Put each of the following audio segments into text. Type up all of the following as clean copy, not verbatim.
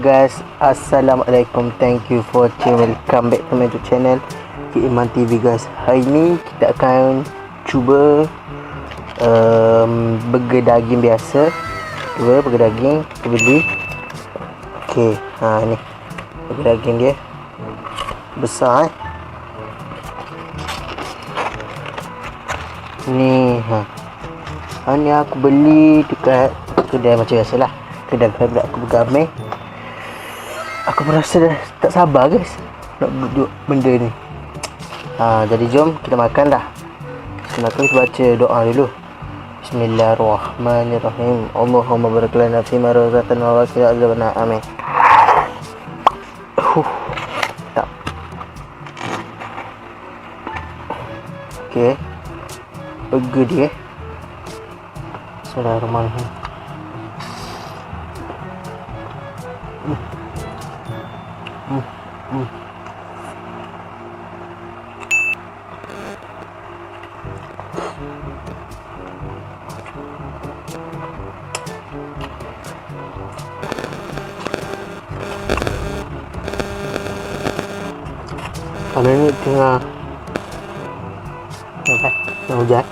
Guys, Assalamualaikum. Thank you for watching. Welcome back to my YouTube channel Iman TV guys. Hari ni kita akan cuba burger daging biasa. Burger daging kita beli. Okey, ni burger daging dia besar ni. Ni aku beli dekat kedai macam biasalah, kedai aku bergamai. Aku merasa dah tak sabar guys nak duduk benda ni. Jadi jom kita makan dah. Sebelum kita baca doa dulu. Bismillahirrahmanirrahim. Allahumma barik lana fima razaqtana wa qina adzabannar. Amin. Tak. Okey. Burger dia. Bismillahirrahmanirrahim. Kalau ni tengah hujan.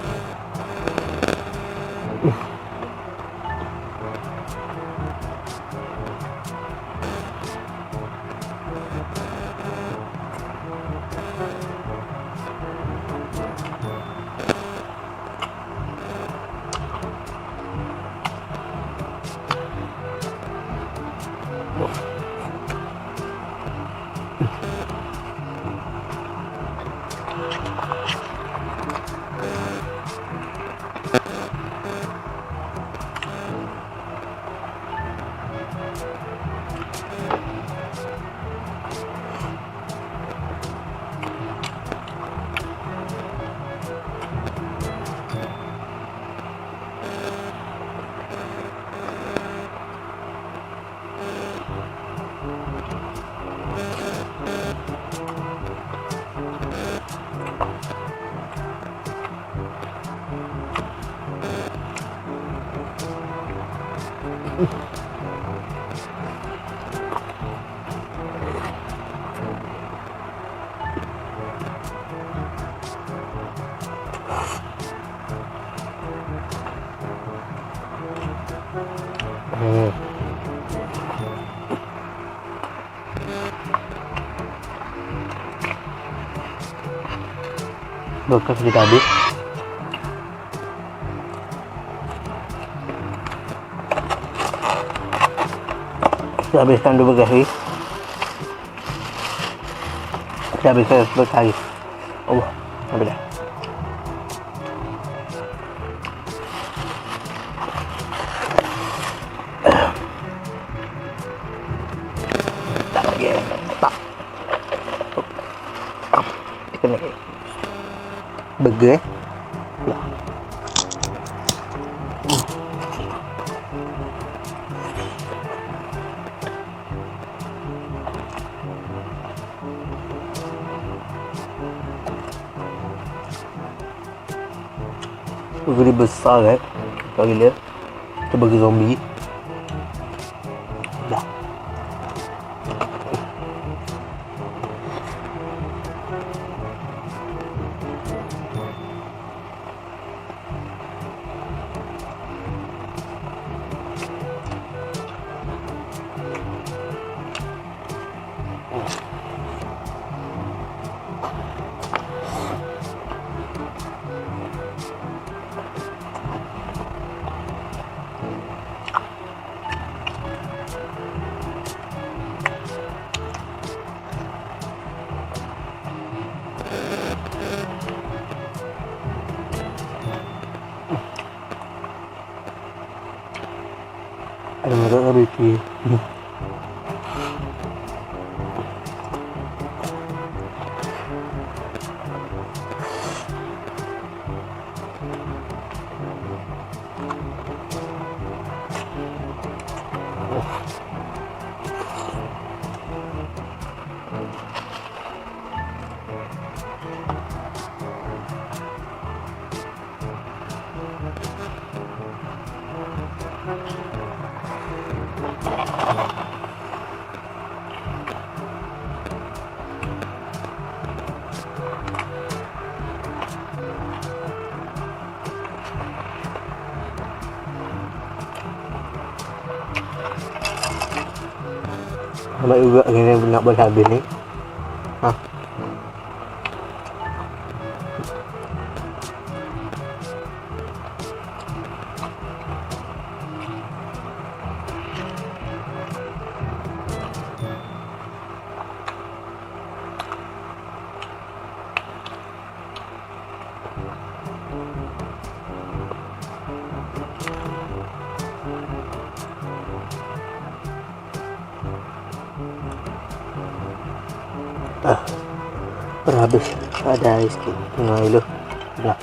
Bekas kita habis. Kita habiskan dua bekas lagi. Kita habiskan bekas lagi. Allah, habis dah. Tak lagi. Tak. Tekan lagi. Burger burger dia besar kan, kalau gila. Kita burger zombie dah. Ada masak barbecue. Sama juga gini nak berhabis ni. Ha. Ah, berhabis. Ada sikit. Tengah dulu. Dah.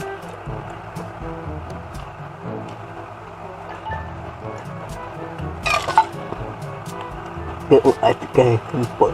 Dia uat kan tempur.